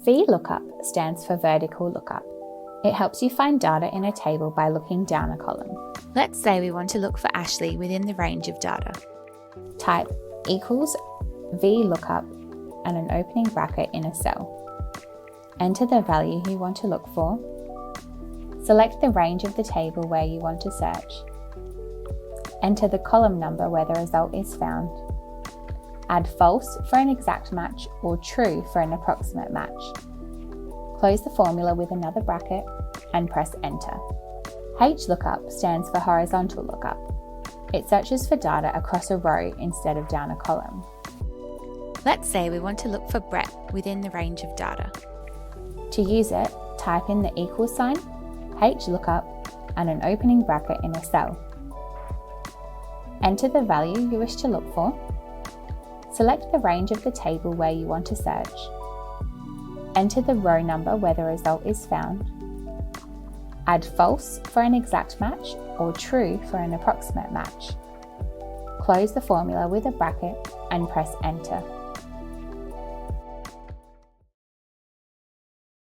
Vlookup stands for vertical lookup. It helps you find data in a table by looking down a column. Let's say we want to look for Ashley within the range of data. Type equals Vlookup and an opening bracket in a cell. Enter the value you want to look for. Select the range of the table where you want to search. Enter the column number where the result is found. Add false for an exact match or true for an approximate match. Close the formula with another bracket and press enter. Hlookup stands for horizontal lookup. It searches for data across a row instead of down a column. Let's say we want to look for Brett within the range of data. To use it, type in the equal sign, Hlookup, and an opening bracket in a cell. Enter the value you wish to look for. Select the range of the table where you want to search. Enter the row number where the result is found. Add false for an exact match or true for an approximate match. Close the formula with a bracket and press enter.